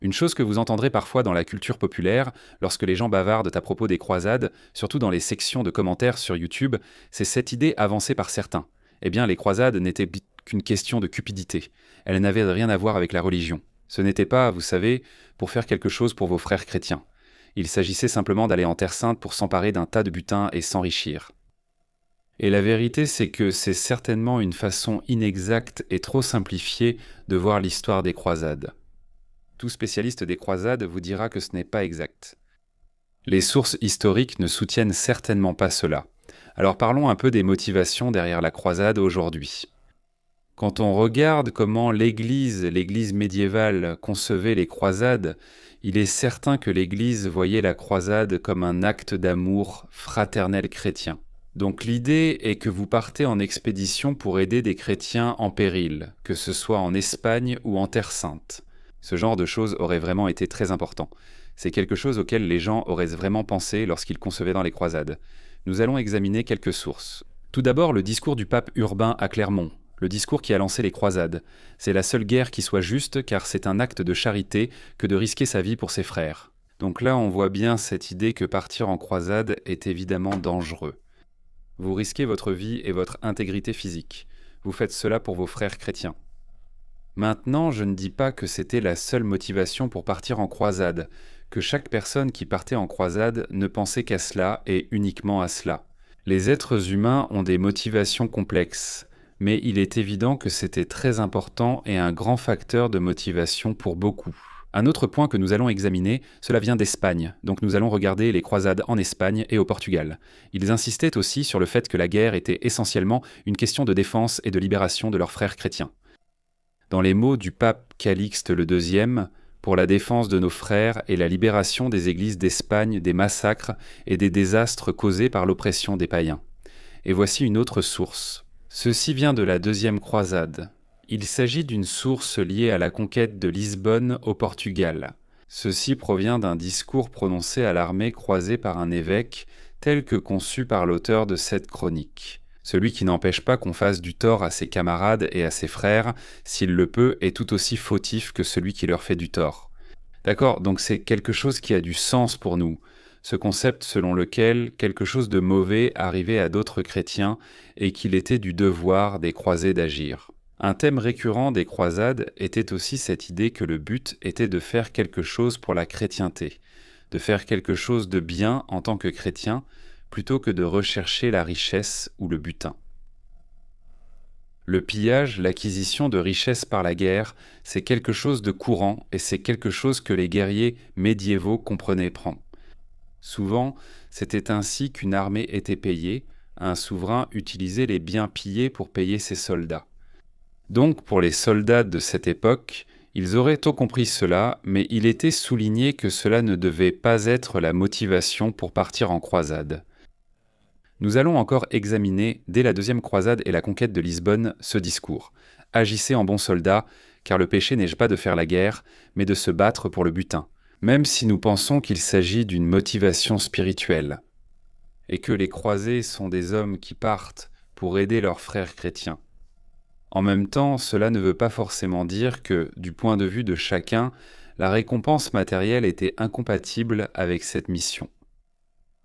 Une chose que vous entendrez parfois dans la culture populaire, lorsque les gens bavardent à propos des croisades, surtout dans les sections de commentaires sur YouTube, c'est cette idée avancée par certains. Eh bien, les croisades n'étaient qu'une question de cupidité. Elles n'avaient rien à voir avec la religion. Ce n'était pas, vous savez, pour faire quelque chose pour vos frères chrétiens. Il s'agissait simplement d'aller en Terre Sainte pour s'emparer d'un tas de butin et s'enrichir. Et la vérité, c'est que c'est certainement une façon inexacte et trop simplifiée de voir l'histoire des croisades. Tout spécialiste des croisades vous dira que ce n'est pas exact. Les sources historiques ne soutiennent certainement pas cela. Alors parlons un peu des motivations derrière la croisade aujourd'hui. Quand on regarde comment l'Église médiévale concevait les croisades, il est certain que l'Église voyait la croisade comme un acte d'amour fraternel chrétien. Donc l'idée est que vous partez en expédition pour aider des chrétiens en péril, que ce soit en Espagne ou en Terre Sainte. Ce genre de choses aurait vraiment été très important. C'est quelque chose auquel les gens auraient vraiment pensé lorsqu'ils concevaient dans les croisades. Nous allons examiner quelques sources. Tout d'abord, le discours du pape Urbain à Clermont, le discours qui a lancé les croisades. C'est la seule guerre qui soit juste car c'est un acte de charité que de risquer sa vie pour ses frères. Donc là, on voit bien cette idée que partir en croisade est évidemment dangereux. Vous risquez votre vie et votre intégrité physique. Vous faites cela pour vos frères chrétiens. Maintenant, je ne dis pas que c'était la seule motivation pour partir en croisade, que chaque personne qui partait en croisade ne pensait qu'à cela et uniquement à cela. Les êtres humains ont des motivations complexes, mais il est évident que c'était très important et un grand facteur de motivation pour beaucoup. Un autre point que nous allons examiner, cela vient d'Espagne, donc nous allons regarder les croisades en Espagne et au Portugal. Ils insistaient aussi sur le fait que la guerre était essentiellement une question de défense et de libération de leurs frères chrétiens. Dans les mots du pape Calixte II, pour la défense de nos frères et la libération des églises d'Espagne des massacres et des désastres causés par l'oppression des païens. Et voici une autre source. Ceci vient de la deuxième croisade. Il s'agit d'une source liée à la conquête de Lisbonne au Portugal. Ceci provient d'un discours prononcé à l'armée croisée par un évêque, tel que conçu par l'auteur de cette chronique. Celui qui n'empêche pas qu'on fasse du tort à ses camarades et à ses frères, s'il le peut, est tout aussi fautif que celui qui leur fait du tort. D'accord, donc c'est quelque chose qui a du sens pour nous. Ce concept selon lequel quelque chose de mauvais arrivait à d'autres chrétiens et qu'il était du devoir des croisés d'agir. Un thème récurrent des croisades était aussi cette idée que le but était de faire quelque chose pour la chrétienté, de faire quelque chose de bien en tant que chrétien, plutôt que de rechercher la richesse ou le butin. Le pillage, l'acquisition de richesses par la guerre, c'est quelque chose de courant et c'est quelque chose que les guerriers médiévaux comprenaient prendre. Souvent, c'était ainsi qu'une armée était payée, un souverain utilisait les biens pillés pour payer ses soldats. Donc, pour les soldats de cette époque, ils auraient tôt compris cela, mais il était souligné que cela ne devait pas être la motivation pour partir en croisade. Nous allons encore examiner, dès la deuxième croisade et la conquête de Lisbonne, ce discours. Agissez en bons soldats, car le péché n'est pas de faire la guerre, mais de se battre pour le butin, même si nous pensons qu'il s'agit d'une motivation spirituelle, et que les croisés sont des hommes qui partent pour aider leurs frères chrétiens. En même temps, cela ne veut pas forcément dire que, du point de vue de chacun, la récompense matérielle était incompatible avec cette mission.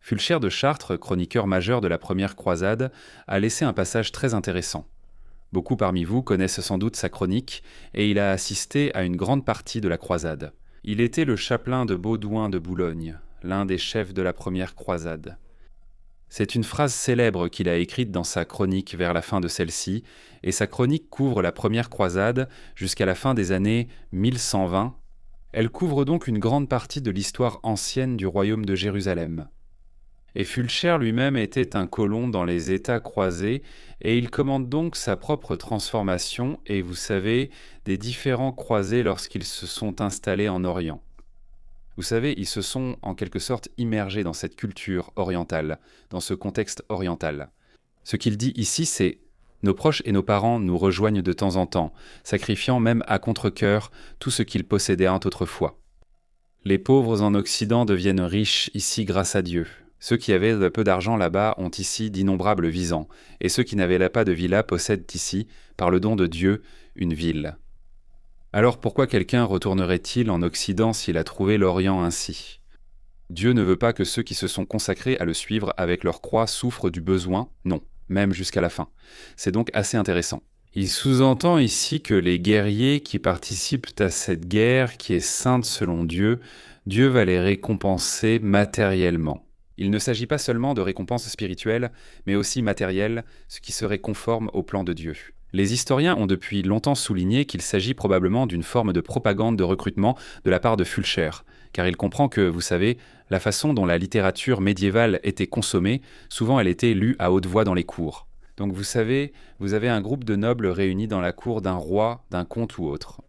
Fulcher de Chartres, chroniqueur majeur de la première croisade, a laissé un passage très intéressant. Beaucoup parmi vous connaissent sans doute sa chronique, et il a assisté à une grande partie de la croisade. Il était le chapelain de Baudouin de Boulogne, l'un des chefs de la première croisade. C'est une phrase célèbre qu'il a écrite dans sa chronique vers la fin de celle-ci, et sa chronique couvre la première croisade jusqu'à la fin des années 1120. Elle couvre donc une grande partie de l'histoire ancienne du royaume de Jérusalem. Et Fulcher lui-même était un colon dans les États croisés, et il commande donc sa propre transformation, et vous savez, des différents croisés lorsqu'ils se sont installés en Orient. Vous savez, ils se sont en quelque sorte immergés dans cette culture orientale, dans ce contexte oriental. Ce qu'il dit ici, c'est « Nos proches et nos parents nous rejoignent de temps en temps, sacrifiant même à contre-cœur tout ce qu'ils possédaient autrefois. Les pauvres en Occident deviennent riches ici grâce à Dieu. Ceux qui avaient peu d'argent là-bas ont ici d'innombrables visans, et ceux qui n'avaient là pas de villa possèdent ici, par le don de Dieu, une ville. » Alors pourquoi quelqu'un retournerait-il en Occident s'il a trouvé l'Orient ainsi? Dieu ne veut pas que ceux qui se sont consacrés à le suivre avec leur croix souffrent du besoin, non, même jusqu'à la fin. C'est donc assez intéressant. Il sous-entend ici que les guerriers qui participent à cette guerre qui est sainte selon Dieu, Dieu va les récompenser matériellement. Il ne s'agit pas seulement de récompenses spirituelles, mais aussi matérielles, ce qui serait conforme au plan de Dieu. Les historiens ont depuis longtemps souligné qu'il s'agit probablement d'une forme de propagande de recrutement de la part de Fulcher, car il comprend que, vous savez, la façon dont la littérature médiévale était consommée, souvent elle était lue à haute voix dans les cours. Donc vous savez, vous avez un groupe de nobles réunis dans la cour d'un roi, d'un comte ou autre.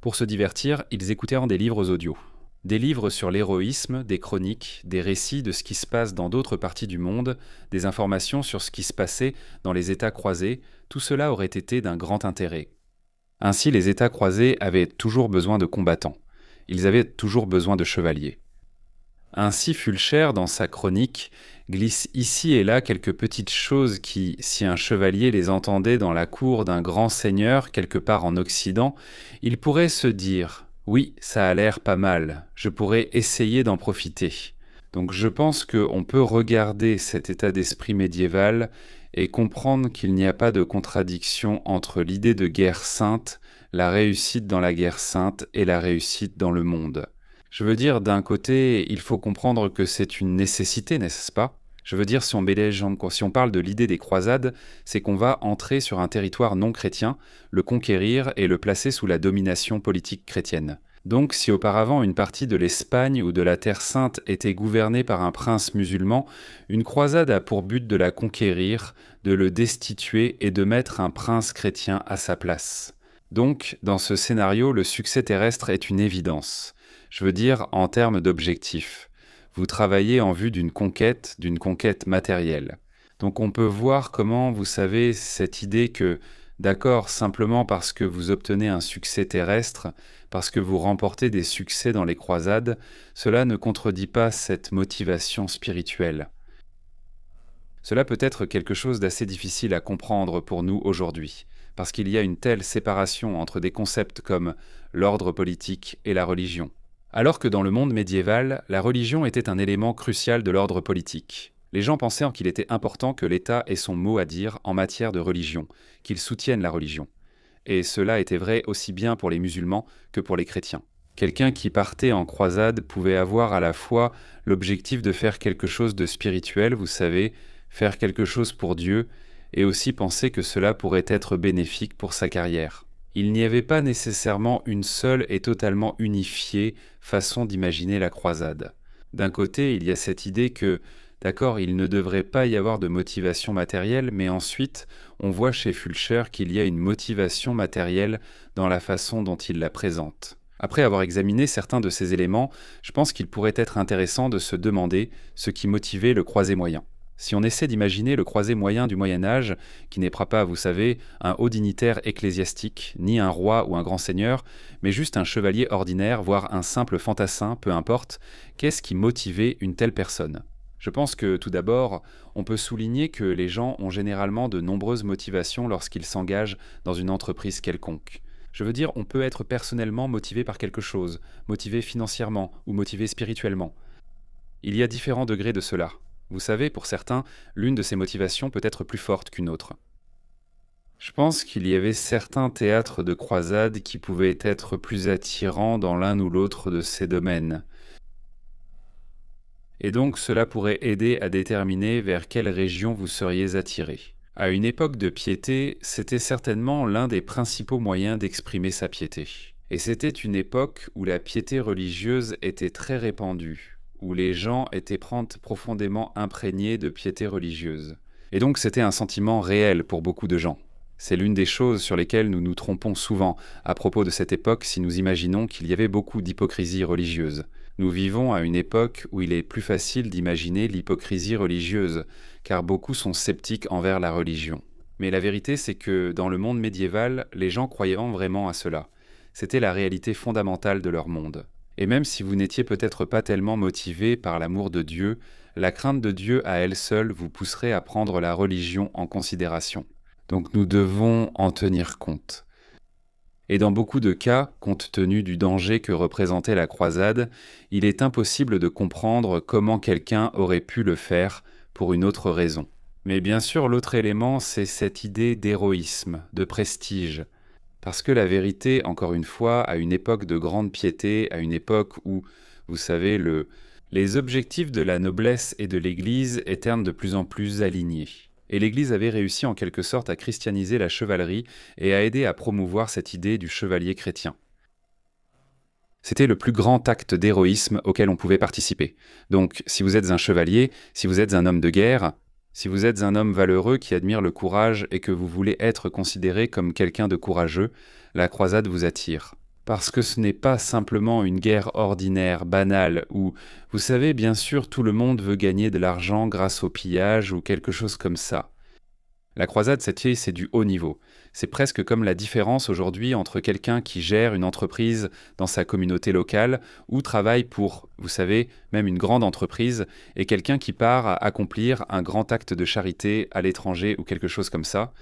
Pour se divertir, ils écoutaient des livres audio. Des livres sur l'héroïsme, des chroniques, des récits de ce qui se passe dans d'autres parties du monde, des informations sur ce qui se passait dans les États croisés, tout cela aurait été d'un grand intérêt. Ainsi, les États croisés avaient toujours besoin de combattants. Ils avaient toujours besoin de chevaliers. Ainsi, Fulcher, dans sa chronique, glisse ici et là quelques petites choses qui, si un chevalier les entendait dans la cour d'un grand seigneur quelque part en Occident, il pourrait se dire « Oui, ça a l'air pas mal, je pourrais essayer d'en profiter ». Donc je pense qu'on peut regarder cet état d'esprit médiéval et comprendre qu'il n'y a pas de contradiction entre l'idée de guerre sainte, la réussite dans la guerre sainte et la réussite dans le monde. Je veux dire, d'un côté, il faut comprendre que c'est une nécessité, n'est-ce pas? Je veux dire, si on parle de l'idée des croisades, c'est qu'on va entrer sur un territoire non chrétien, le conquérir et le placer sous la domination politique chrétienne. Donc, si auparavant une partie de l'Espagne ou de la Terre Sainte était gouvernée par un prince musulman, une croisade a pour but de la conquérir, de le destituer et de mettre un prince chrétien à sa place. Donc, dans ce scénario, le succès terrestre est une évidence. Je veux dire en termes d'objectifs. Vous travaillez en vue d'une conquête matérielle. Donc on peut voir comment, vous savez, cette idée que, d'accord, simplement parce que vous obtenez un succès terrestre, parce que vous remportez des succès dans les croisades, cela ne contredit pas cette motivation spirituelle. Cela peut être quelque chose d'assez difficile à comprendre pour nous aujourd'hui, parce qu'il y a une telle séparation entre des concepts comme l'ordre politique et la religion. Alors que dans le monde médiéval, la religion était un élément crucial de l'ordre politique. Les gens pensaient qu'il était important que l'État ait son mot à dire en matière de religion, qu'il soutienne la religion. Et cela était vrai aussi bien pour les musulmans que pour les chrétiens. Quelqu'un qui partait en croisade pouvait avoir à la fois l'objectif de faire quelque chose de spirituel, vous savez, faire quelque chose pour Dieu, et aussi penser que cela pourrait être bénéfique pour sa carrière. Il n'y avait pas nécessairement une seule et totalement unifiée façon d'imaginer la croisade. D'un côté, il y a cette idée que, d'accord, il ne devrait pas y avoir de motivation matérielle, mais ensuite, on voit chez Fulcher qu'il y a une motivation matérielle dans la façon dont il la présente. Après avoir examiné certains de ces éléments, je pense qu'il pourrait être intéressant de se demander ce qui motivait le croisé moyen. Si on essaie d'imaginer le croisé moyen du Moyen-Âge, qui n'est pas, vous savez, un haut dignitaire ecclésiastique, ni un roi ou un grand seigneur, mais juste un chevalier ordinaire, voire un simple fantassin, peu importe, qu'est-ce qui motivait une telle personne? Je pense que, tout d'abord, on peut souligner que les gens ont généralement de nombreuses motivations lorsqu'ils s'engagent dans une entreprise quelconque. Je veux dire, on peut être personnellement motivé par quelque chose, motivé financièrement ou motivé spirituellement. Il y a différents degrés de cela. Vous savez, pour certains, l'une de ces motivations peut être plus forte qu'une autre. Je pense qu'il y avait certains théâtres de croisade qui pouvaient être plus attirants dans l'un ou l'autre de ces domaines. Et donc cela pourrait aider à déterminer vers quelle région vous seriez attiré. À une époque de piété, c'était certainement l'un des principaux moyens d'exprimer sa piété. Et c'était une époque où la piété religieuse était très répandue, où les gens étaient profondément imprégnés de piété religieuse. Et donc c'était un sentiment réel pour beaucoup de gens. C'est l'une des choses sur lesquelles nous nous trompons souvent à propos de cette époque si nous imaginons qu'il y avait beaucoup d'hypocrisie religieuse. Nous vivons à une époque où il est plus facile d'imaginer l'hypocrisie religieuse, car beaucoup sont sceptiques envers la religion. Mais la vérité, c'est que dans le monde médiéval, les gens croyaient vraiment à cela. C'était la réalité fondamentale de leur monde. Et même si vous n'étiez peut-être pas tellement motivé par l'amour de Dieu, la crainte de Dieu à elle seule vous pousserait à prendre la religion en considération. Donc nous devons en tenir compte. Et dans beaucoup de cas, compte tenu du danger que représentait la croisade, il est impossible de comprendre comment quelqu'un aurait pu le faire pour une autre raison. Mais bien sûr, l'autre élément, c'est cette idée d'héroïsme, de prestige. Parce que la vérité, encore une fois, à une époque de grande piété, à une époque où, vous savez, les objectifs de la noblesse et de l'Église étaient de plus en plus alignés. Et l'Église avait réussi en quelque sorte à christianiser la chevalerie et à aider à promouvoir cette idée du chevalier chrétien. C'était le plus grand acte d'héroïsme auquel on pouvait participer. Donc, si vous êtes un chevalier, si vous êtes un homme de guerre, si vous êtes un homme valeureux qui admire le courage et que vous voulez être considéré comme quelqu'un de courageux, la croisade vous attire. Parce que ce n'est pas simplement une guerre ordinaire, banale, où, vous savez, bien sûr, tout le monde veut gagner de l'argent grâce au pillage ou quelque chose comme ça. La croisade, c'est du haut niveau. C'est presque comme la différence aujourd'hui entre quelqu'un qui gère une entreprise dans sa communauté locale ou travaille pour, vous savez, même une grande entreprise, et quelqu'un qui part à accomplir un grand acte de charité à l'étranger ou quelque chose comme ça.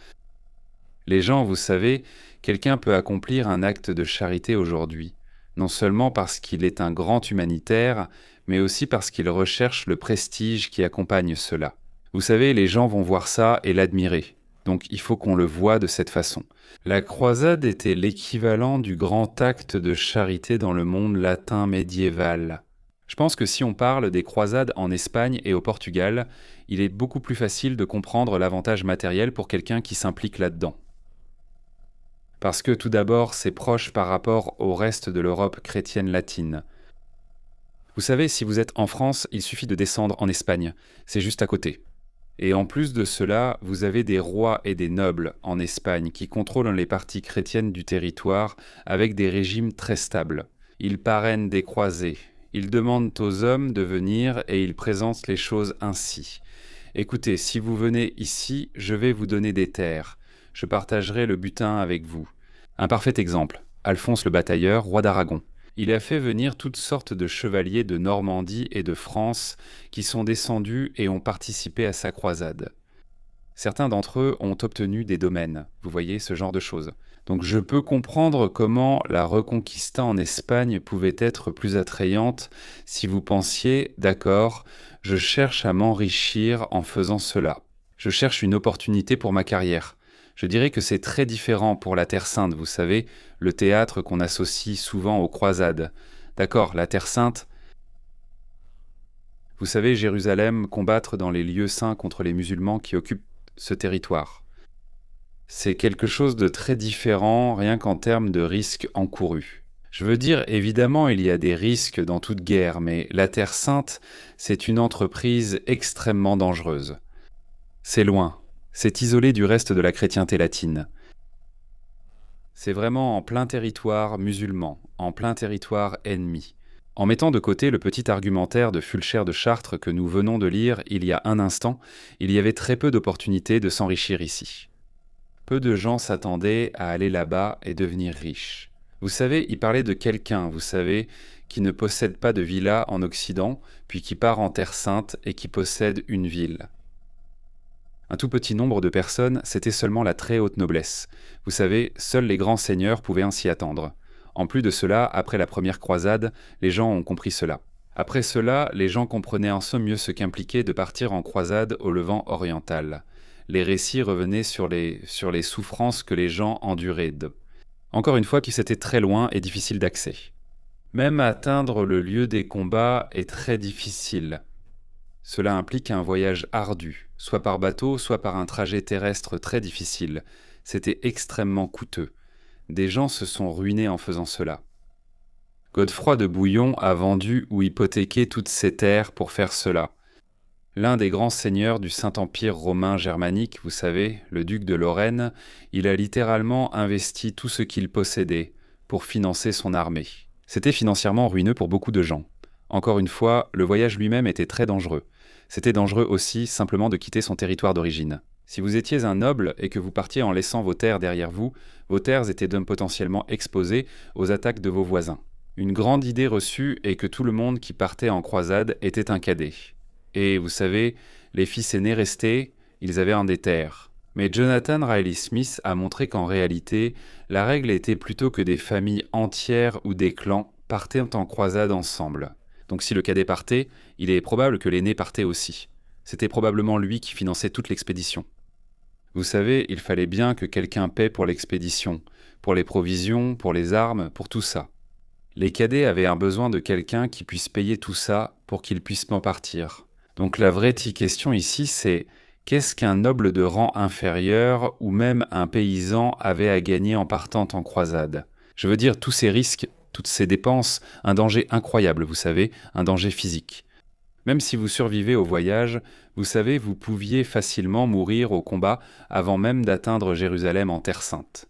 Les gens, vous savez, quelqu'un peut accomplir un acte de charité aujourd'hui, non seulement parce qu'il est un grand humanitaire, mais aussi parce qu'il recherche le prestige qui accompagne cela. Vous savez, les gens vont voir ça et l'admirer. Donc il faut qu'on le voie de cette façon. La croisade était l'équivalent du grand acte de charité dans le monde latin médiéval. Je pense que si on parle des croisades en Espagne et au Portugal, il est beaucoup plus facile de comprendre l'avantage matériel pour quelqu'un qui s'implique là-dedans. Parce que tout d'abord, c'est proche par rapport au reste de l'Europe chrétienne latine. Vous savez, si vous êtes en France, il suffit de descendre en Espagne. C'est juste à côté. Et en plus de cela, vous avez des rois et des nobles en Espagne qui contrôlent les parties chrétiennes du territoire avec des régimes très stables. Ils parrainent des croisés. Ils demandent aux hommes de venir et ils présentent les choses ainsi. Écoutez, si vous venez ici, je vais vous donner des terres. Je partagerai le butin avec vous. Un parfait exemple, Alphonse le Batailleur, roi d'Aragon. Il a fait venir toutes sortes de chevaliers de Normandie et de France qui sont descendus et ont participé à sa croisade. Certains d'entre eux ont obtenu des domaines, vous voyez, ce genre de choses. Donc je peux comprendre comment la Reconquista en Espagne pouvait être plus attrayante si vous pensiez, d'accord, je cherche à m'enrichir en faisant cela. Je cherche une opportunité pour ma carrière. Je dirais que c'est très différent pour la Terre Sainte, vous savez, le théâtre qu'on associe souvent aux croisades. D'accord, la Terre Sainte, vous savez, Jérusalem, combattre dans les lieux saints contre les musulmans qui occupent ce territoire. C'est quelque chose de très différent, rien qu'en termes de risques encourus. Je veux dire, évidemment, il y a des risques dans toute guerre, mais la Terre Sainte, c'est une entreprise extrêmement dangereuse. C'est loin. C'est isolé du reste de la chrétienté latine. C'est vraiment en plein territoire musulman, en plein territoire ennemi. En mettant de côté le petit argumentaire de Fulcher de Chartres que nous venons de lire il y a un instant, il y avait très peu d'opportunités de s'enrichir ici. Peu de gens s'attendaient à aller là-bas et devenir riches. Vous savez, il parlait de quelqu'un, vous savez, qui ne possède pas de villa en Occident, puis qui part en Terre Sainte et qui possède une ville. Un tout petit nombre de personnes, c'était seulement la très haute noblesse. Vous savez, seuls les grands seigneurs pouvaient ainsi attendre. En plus de cela, après la première croisade, les gens ont compris cela. Après cela, les gens comprenaient en somme mieux ce qu'impliquait de partir en croisade au Levant oriental. Les récits revenaient sur les souffrances que les gens enduraient. Encore une fois, qui c'était très loin et difficile d'accès. Même atteindre le lieu des combats est très difficile. Cela implique un voyage ardu, soit par bateau, soit par un trajet terrestre très difficile. C'était extrêmement coûteux. Des gens se sont ruinés en faisant cela. Godefroy de Bouillon a vendu ou hypothéqué toutes ses terres pour faire cela. L'un des grands seigneurs du Saint-Empire romain germanique, vous savez, le duc de Lorraine, il a littéralement investi tout ce qu'il possédait pour financer son armée. C'était financièrement ruineux pour beaucoup de gens. Encore une fois, le voyage lui-même était très dangereux. C'était dangereux aussi simplement de quitter son territoire d'origine. Si vous étiez un noble et que vous partiez en laissant vos terres derrière vous, vos terres étaient donc potentiellement exposées aux attaques de vos voisins. Une grande idée reçue est que tout le monde qui partait en croisade était un cadet. Et vous savez, les fils aînés restés, ils avaient un des terres. Mais Jonathan Riley Smith a montré qu'en réalité, la règle était plutôt que des familles entières ou des clans partaient en croisade ensemble. Donc si le cadet partait, il est probable que l'aîné partait aussi. C'était probablement lui qui finançait toute l'expédition. Vous savez, il fallait bien que quelqu'un paie pour l'expédition, pour les provisions, pour les armes, pour tout ça. Les cadets avaient un besoin de quelqu'un qui puisse payer tout ça pour qu'ils puissent m'en partir. Donc la vraie question ici, c'est qu'est-ce qu'un noble de rang inférieur ou même un paysan avait à gagner en partant en croisade? Je veux dire, tous ces risques, toutes ces dépenses, un danger incroyable, vous savez, un danger physique. Même si vous survivez au voyage, vous savez, vous pouviez facilement mourir au combat avant même d'atteindre Jérusalem en Terre Sainte.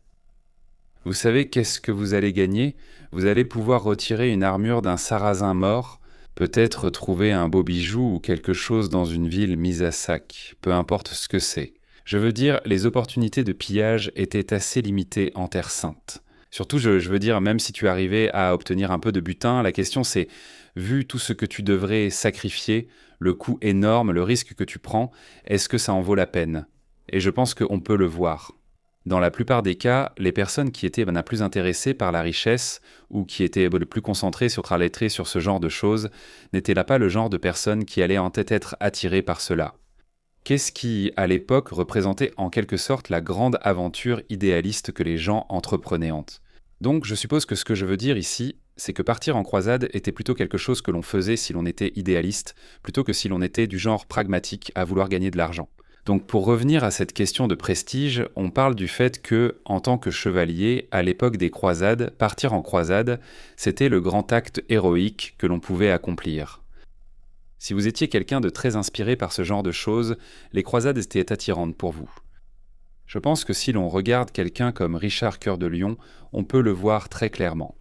Vous savez qu'est-ce que vous allez gagner? Vous allez pouvoir retirer une armure d'un sarrasin mort, peut-être trouver un beau bijou ou quelque chose dans une ville mise à sac, peu importe ce que c'est. Je veux dire, les opportunités de pillage étaient assez limitées en Terre Sainte. Surtout, je veux dire, même si tu arrivais à obtenir un peu de butin, la question c'est, vu tout ce que tu devrais sacrifier, le coût énorme, le risque que tu prends, est-ce que ça en vaut la peine? Et je pense qu'on peut le voir. Dans la plupart des cas, les personnes qui étaient plus intéressées par la richesse ou qui étaient le plus concentrées sur lettrées sur ce genre de choses n'étaient là pas le genre de personnes qui allaient en tête être attirées par cela. Qu'est-ce qui, à l'époque, représentait en quelque sorte la grande aventure idéaliste que les gens entreprenaient? Donc je suppose que ce que je veux dire ici, c'est que partir en croisade était plutôt quelque chose que l'on faisait si l'on était idéaliste, plutôt que si l'on était du genre pragmatique à vouloir gagner de l'argent. Donc pour revenir à cette question de prestige, on parle du fait que, en tant que chevalier, à l'époque des croisades, partir en croisade, c'était le grand acte héroïque que l'on pouvait accomplir. Si vous étiez quelqu'un de très inspiré par ce genre de choses, les croisades étaient attirantes pour vous. Je pense que si l'on regarde quelqu'un comme Richard Cœur de Lion, on peut le voir très clairement.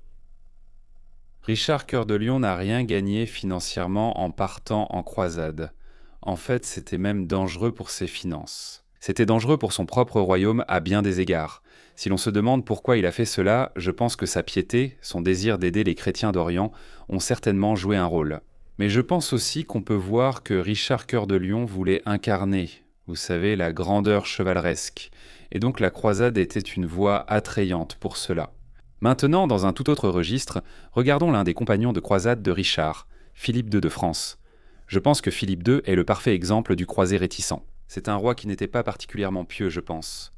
Richard Cœur de Lion n'a rien gagné financièrement en partant en croisade. En fait, c'était même dangereux pour ses finances. C'était dangereux pour son propre royaume à bien des égards. Si l'on se demande pourquoi il a fait cela, je pense que sa piété, son désir d'aider les chrétiens d'Orient, ont certainement joué un rôle. Mais je pense aussi qu'on peut voir que Richard Cœur de Lion voulait incarner, vous savez, la grandeur chevaleresque. Et donc la croisade était une voie attrayante pour cela. Maintenant, dans un tout autre registre, regardons l'un des compagnons de croisade de Richard, Philippe II de France. Je pense que Philippe II est le parfait exemple du croisé réticent. C'est un roi qui n'était pas particulièrement pieux, je pense.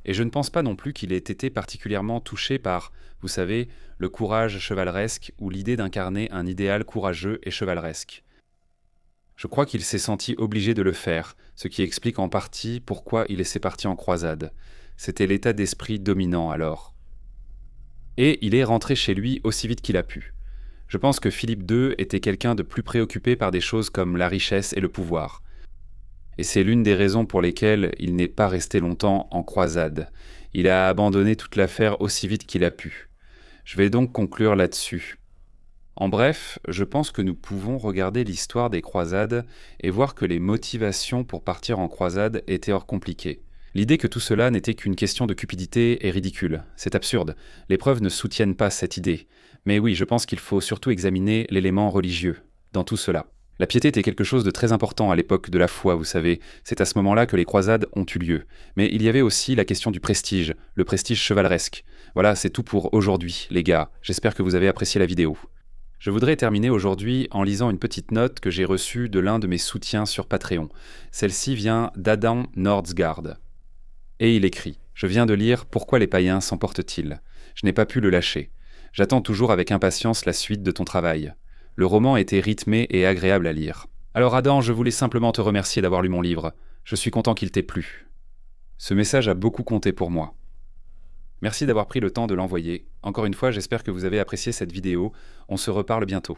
Et je ne pense pas non plus qu'il ait été particulièrement touché par, vous savez, le courage chevaleresque ou l'idée d'incarner un idéal courageux et chevaleresque. Je crois qu'il s'est senti obligé de le faire, ce qui explique en partie pourquoi il s'est parti en croisade. C'était l'état d'esprit dominant alors. Et il est rentré chez lui aussi vite qu'il a pu. Je pense que Philippe II était quelqu'un de plus préoccupé par des choses comme la richesse et le pouvoir. Et c'est l'une des raisons pour lesquelles il n'est pas resté longtemps en croisade. Il a abandonné toute l'affaire aussi vite qu'il a pu. Je vais donc conclure là-dessus. En bref, je pense que nous pouvons regarder l'histoire des croisades et voir que les motivations pour partir en croisade étaient hors compliquées. L'idée que tout cela n'était qu'une question de cupidité est ridicule. C'est absurde. Les preuves ne soutiennent pas cette idée. Mais oui, je pense qu'il faut surtout examiner l'élément religieux dans tout cela. La piété était quelque chose de très important à l'époque de la foi, vous savez. C'est à ce moment-là que les croisades ont eu lieu. Mais il y avait aussi la question du prestige, le prestige chevaleresque. Voilà, c'est tout pour aujourd'hui, les gars. J'espère que vous avez apprécié la vidéo. Je voudrais terminer aujourd'hui en lisant une petite note que j'ai reçue de l'un de mes soutiens sur Patreon. Celle-ci vient d'Adam Nordsgaard. Et il écrit « Je viens de lire Pourquoi les païens s'emportent-ils ? Je n'ai pas pu le lâcher. J'attends toujours avec impatience la suite de ton travail. Le roman était rythmé et agréable à lire. Alors Adam, je voulais simplement te remercier d'avoir lu mon livre. Je suis content qu'il t'ait plu. Ce message a beaucoup compté pour moi. Merci d'avoir pris le temps de l'envoyer. Encore une fois, j'espère que vous avez apprécié cette vidéo. On se reparle bientôt.